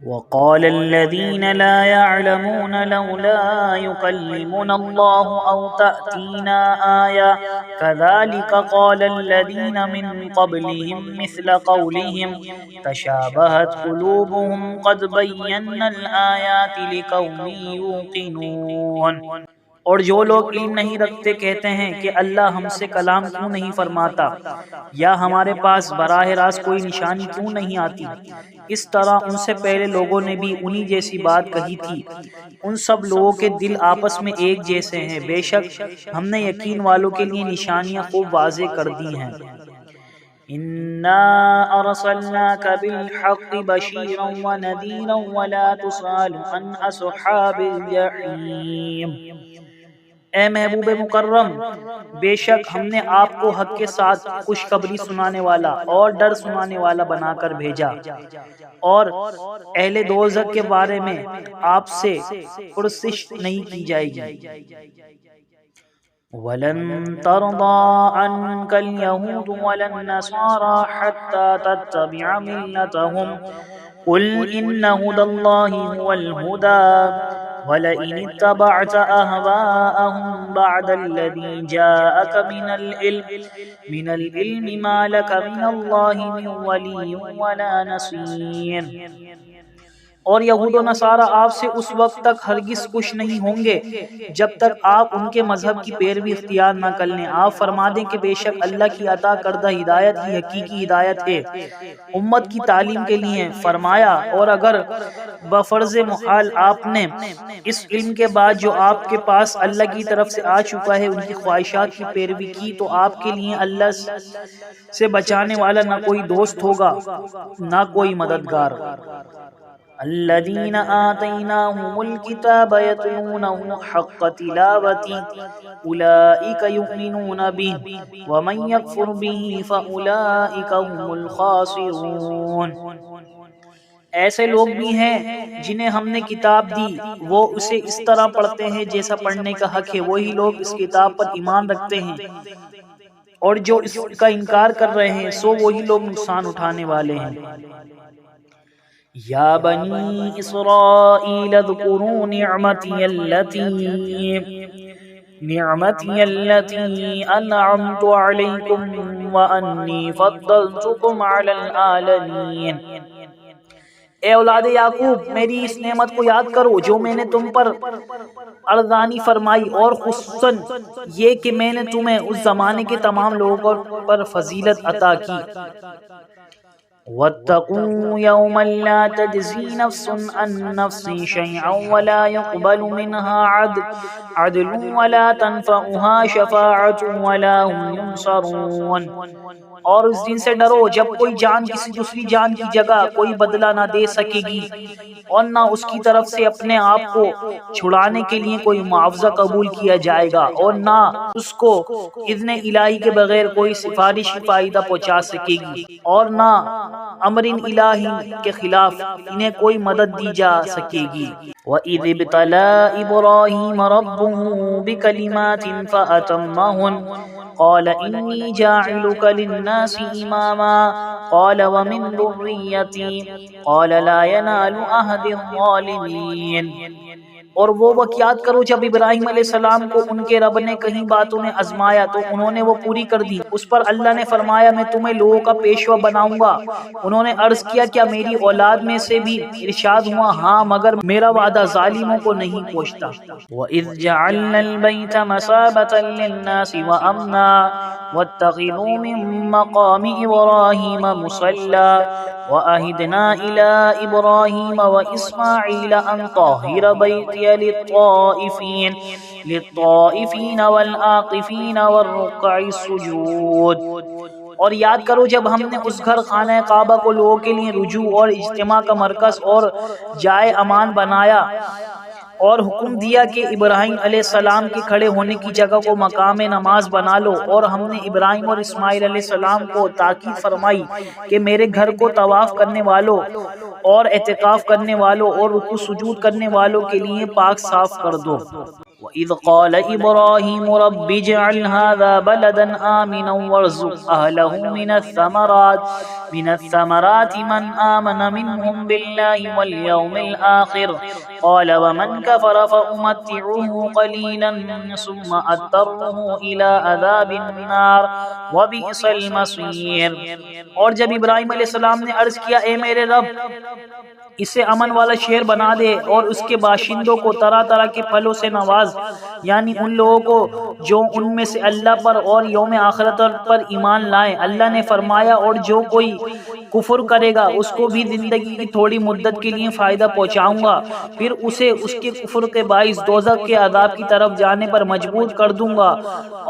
وقال الذين لا يعلمون لولا يكلمنا الله أو تأتينا آية كذلك قال الذين من قبلهم مثل قولهم تشابهت قلوبهم قد بينا الآيات لقوم يوقنون۔ اور جو لوگ علم نہیں رکھتے کہتے ہیں کہ اللہ ہم سے کلام کیوں نہیں فرماتا، یا ہمارے پاس براہ راست کوئی نشانی کیوں نہیں آتی۔ اس طرح ان سے پہلے لوگوں نے بھی انہی جیسی بات کہی تھی۔ ان سب لوگوں کے دل آپس میں ایک جیسے ہیں، بے شک ہم نے یقین والوں کے لیے نشانیاں خوب واضح کر دی ہیں۔ اِنَّا أَرْسَلْنَاكَ بِالْحَقِّ بَشِيرًا وَنَذِيرًا وَلَا تُسْأَلُ عَنْ أَصْحَابِ الْجَحِيمِ۔ اے محبوب مکرم، بے شک ہم نے آپ کو حق کے ساتھ خوشخبری سنانے والا اور ڈر سنانے والا بنا کر بھیجا، اور اہل دوزخ کے بارے میں آپ سے پرسش نہیں کی جائے گی۔ وَلَن تَرْضَىٰ عَنكَ الْيَهُودُ وَلَا النَّصَارَىٰ حَتَّىٰ تَتَّبِعَ مِلَّتَهُمْ قُلْ إِنَّ هُدَى اللَّهِ هُوَ الْهُدَىٰ وَلَئِنِ اتَّبَعْتَ أَهْوَاءَهُمْ بَعْدَ الَّذِي جَاءَكَ مِنَ الْعِلْمِ مَا لَكَ مِنَ اللَّهِ مِن وَلِيٍّ وَلَا نَصِيرٍ۔ اور یہود و نصارہ آپ سے اس وقت تک ہرگز خوش نہیں ہوں گے جب تک آپ ان کے مذہب کی پیروی اختیار نہ کر لیں۔ آپ فرما دیں کہ بے شک اللہ کی عطا کردہ ہدایت ہی حقیقی ہدایت ہے، امت کی تعلیم کے لیے۔ فرمایا، اور اگر بفرض محال آپ نے اس علم کے بعد جو آپ کے پاس اللہ کی طرف سے آ چکا ہے ان کی خواہشات کی پیروی کی، تو آپ کے لیے اللہ سے بچانے والا نہ کوئی دوست ہوگا نہ کوئی مددگار۔ الذين آتيناهم الكتاب يتلونه حق تلاوته أولئك يؤمنون به ومن يكفر به فأولئك هم الخاسرون۔ ایسے لوگ بھی ہیں جنہیں ہم نے کتاب دی، وہ اسے اس طرح پڑھتے ہیں جیسا پڑھنے کا حق ہے، وہی لوگ اس کتاب پر ایمان رکھتے ہیں، اور جو اس کا انکار کر رہے ہیں سو وہی لوگ نقصان اٹھانے والے ہیں۔ یا بنی اسرائیل اذکروا نعمتی التي انعمت علیکم وانی فضلتکم علی العالمین۔ اے اولاد یعقوب، میری اس نعمت کو یاد کرو جو میں نے تم پر ارزانی فرمائی، اور خصوصاً یہ کہ میں نے تمہیں اس زمانے کے تمام لوگوں پر فضیلت عطا کی۔ واتقوا يوما لا تجزي نفس عن نفس شيئا ولا يقبل منها عدل ولا تنفعها شفاعة ولا هم ينصرون۔ اور اس دن سے ڈرو جب کوئی جان کسی دوسری جان کی جگہ کوئی بدلہ نہ دے سکے گی، اور نہ اس کی طرف سے اپنے آپ کو چھڑانے کے لیے کوئی معاوضہ قبول کیا جائے گا، اور نہ اس کو اذن الہی کے بغیر کوئی سفارش فائدہ پہنچا سکے گی، اور نہ امر الہی کے خلاف انہیں کوئی مدد دی جا سکے گی۔ وَإِذِ ابْتَلَىٰ إِبْرَاهِيمَ رَبُّهُ بِكَلِمَاتٍ فَأَتَمَّهُنَّ قال إني جاعلك للناس إماما قال ومن ذريتي قال لا ينال عهد الظالمين۔ اور وہ وقت یاد کرو جب ابراہیم علیہ السلام کو ان کے رب نے کہیں باتوں نے آزمایا تو انہوں نے وہ پوری کر دی۔ اس پر اللہ نے فرمایا میں تمہیں لوگوں کا پیشوا بناؤں گا۔ انہوں نے عرض کیا کیا میری اولاد میں سے بھی؟ ارشاد ہوا ہاں، مگر میرا وعدہ ظالموں کو نہیں پہنچتا۔ وَإِذْ جَعَلْنَا الْبَيْتَ مَثَابَةً لِلنَّاسِ وَأَمْنًا وَاتَّخِذُوا مِن مَّقَامِ إِبْرَاهِيمَ مُصَلًّى وَأَهِدْنَا إِلَىٰ إِبْرَاهِيمَ وَإِسْمَاعِيلَ أَن طَهِّرَ بَيْتِيَ للطائفین والعاقفین والرکع السجود۔ اور یاد کرو جب ہم نے اس گھر خانہ کعبہ کو لوگوں کے لیے رجوع اور اجتماع کا مرکز اور جائے امان بنایا، اور حکم دیا کہ ابراہیم علیہ السلام کے کھڑے ہونے کی جگہ کو مقام نماز بنا لو، اور ہم نے ابراہیم اور اسماعیل علیہ السلام کو تاکید فرمائی کہ میرے گھر کو طواف کرنے والوں اور اعتکاف کرنے والوں اور رکوع سجود کرنے والوں کے لیے پاک صاف کر دو۔ وَإِذْ قَالَ إِبْرَاهِيمُ رَبِّ اجْعَلْ هَذَا بَلَدًا آمِنًا وَارْزُقْ أَهْلَهُ مِنَ الثَّمَرَاتِ مَنْ آمَنَ مِنْهُمْ بِاللَّهِ وَالْيَوْمِ الْآخِرِ قَالَ وَمَنْ كَفَرَ فَأُمَتِّعُهُ قَلِيلًا ثُمَّ أَضْطَرُّهُ إِلَى عَذَابِ النَّارِ وَبِئْسَ الْمَصِيرُ۔ اور جب ابراہیم علیہ السلام نے عرض کیا اے میرے رب اسے امن والا شہر بنا دے اور اس کے باشندوں کو طرح طرح کے پھلوں سے نواز، یعنی ان لوگوں کو جو ان میں سے اللہ پر اور یوم آخرت پر ایمان لائیں۔ اللہ نے فرمایا اور جو کوئی کفر کرے گا اس کو بھی زندگی کی تھوڑی مدت کے لیے فائدہ پہنچاؤں گا، پھر اسے اس کے کفر کے باعث دوزخ کے عذاب کی طرف جانے پر مجبور کر دوں گا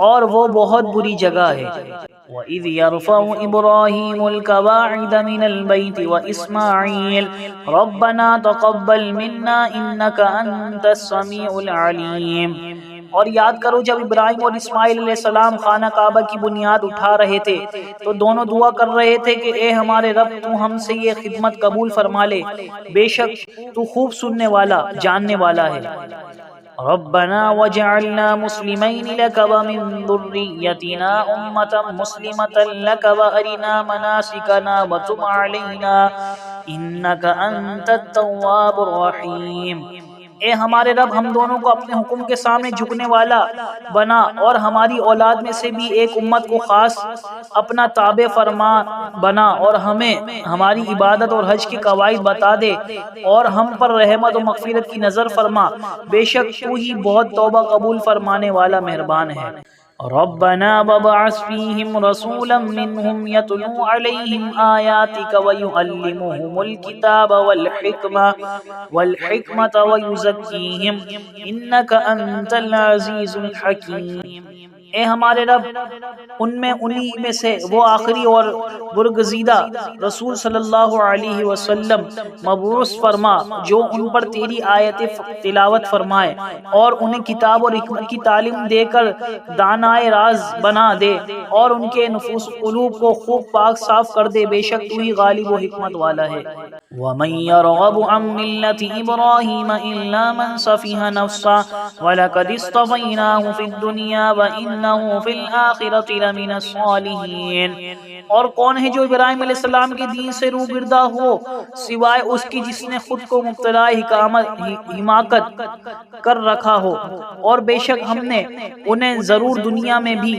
اور وہ بہت بری جگہ ہے۔ وَإِذْ يَرْفَعُ إِبْرَاهِيمُ الْقَوَاعِدَ مِنَ الْبَيْتِ وَإِسْمَاعِيلُ رَبَّنَا تَقَبَّلْ مِنَّا إِنَّكَ أَنْتَ السَّمِيعُ الْعَلِيمُ۔ اور یاد کرو جب ابراہیم اور اسماعیل علیہ السلام خانہ کعبہ کی بنیاد اٹھا رہے تھے تو دونوں دعا کر رہے تھے کہ اے ہمارے رب تو ہم سے یہ خدمت قبول فرما لے، بے شک تو خوب سننے والا جاننے والا ہے۔ ربنا وجعلنا مسلمين لك ومن ذريتنا أمة مسلمة لك وأرنا مناسكنا وتب علينا إنك أنت التواب الرحيم۔ اے ہمارے رب ہم دونوں کو اپنے حکم کے سامنے جھکنے والا بنا اور ہماری اولاد میں سے بھی ایک امت کو خاص اپنا تابع فرما بنا اور ہمیں ہماری عبادت اور حج کے قواعد بتا دے اور ہم پر رحمت و مغفرت کی نظر فرما، بے شک تو ہی بہت توبہ قبول فرمانے والا مہربان ہے۔ ربنا وابعث فيهم رسولا منهم يتلو عليهم آياتك ويعلمهم الكتاب والحكمة ويزكيهم إنك أنت العزيز الحكيم۔ اے ہمارے رب ان میں انہی میں سے وہ آخری اور برگزیدہ رسول صلی اللہ علیہ وسلم مبعوث فرما جو ان پر تیری آیت تلاوت فرمائے اور انہیں کتاب اور حکمت کی تعلیم دے کر دانائے راز بنا دے اور ان کے نفوس قلوب کو خوب پاک صاف کر دے، بے شک تو ہی غالب و حکمت والا ہے۔ وَمَن يَرْغَبُ عَن مِّلَّةِ إِبْرَاهِيمَ إِلَّا مَن سَفِهَ نَفْسَهُ وَلَقَدِ اصْطَفَيْنَاهُ فِي الدُّنْيَا وَإِنَّهُ فِي الْآخِرَةِ لَمِنَ الصَّالِحِينَ۔ اور کون ہے جو ابراہیم علیہ السلام کے دین سے روگردہ ہو سوائے اس کی جس نے خود کو مبتلا حماقت کر رکھا ہو، اور بے شک ہم نے انہیں ضرور دنیا میں بھی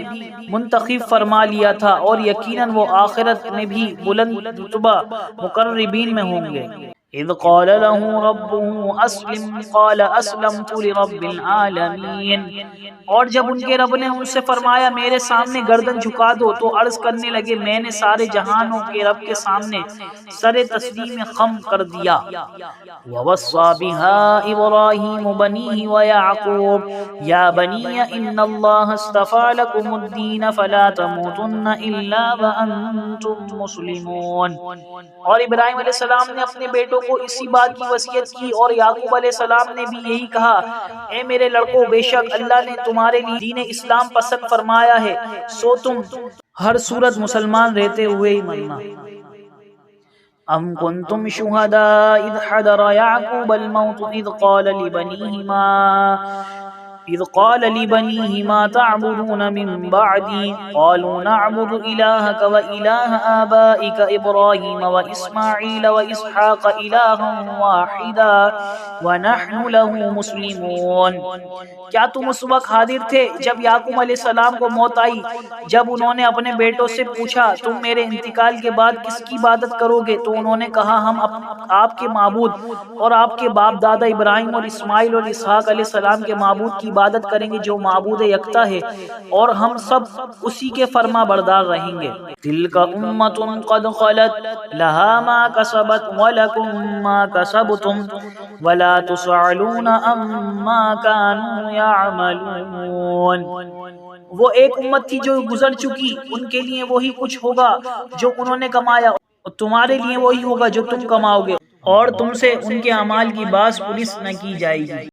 منتخب فرما لیا تھا اور یقیناً وہ آخرت میں بھی بلند رتبہ مقربین میں ہوں گے۔ اذ قال له ربه اسلم قال اسلمت لرب العالمین۔ اور جب ان کے رب نے ان سے فرمایا میرے سامنے گردن جھکا دو تو عرض کرنے لگے میں نے سارے جہانوں کے رب کے سامنے سر تسلیم خم کر دیا۔ ووصى بها ابراہیم بنیہ ویعقوب یا بنی ان اللہ اصطفى لكم الدین فلا تموتن الا وانتم مسلمون۔ اور ابراہیم علیہ السلام نے اپنے بیٹوں کو اسی بات کی وصیت کی اور یعقوب علیہ السلام نے بھی یہی کہا اے میرے لڑکوں بے شک اللہ نے تمہارے لیے دین اسلام پسند فرمایا ہے سو تم ہر صورت مسلمان رہتے ہوئے ہی مرنا۔ ام کنتم شہداء اذ حضر یعقوب الموت اذ قال لبنيه ما تعبدون من بعدي قالوا نعبد إلهك وإله آبائك إبراهيم وإسماعيل وإسحاق إلها واحدا ونحن له مسلمون۔ کیا تم اس وقت حاضر تھے جب یعقوب علیہ السلام کو موت آئی جب انہوں نے اپنے بیٹوں سے پوچھا تم میرے انتقال کے بعد کس کی عبادت کرو گے تو انہوں نے کہا ہم آپ کے معبود اور آپ کے باپ دادا ابراہیم اور اسماعیل اور اسحاق علیہ السلام کے معبود کی عبادت کریں گے جو معبود یکتا ہے اور ہم سب اسی کے فرما بردار رہیں گے۔ تلک امۃ قد خلت لها ما کسبت ولکم ما کسبتم ولا تسألون عما كانوا يعملون۔ وہ ایک امت تھی جو گزر چکی ان کے لیے وہی کچھ ہوگا جو انہوں نے کمایا اور تمہارے لیے وہی ہوگا جو تم کماؤ گے اور تم سے ان کے اعمال کی باز پوچھ نہ کی جائے گی۔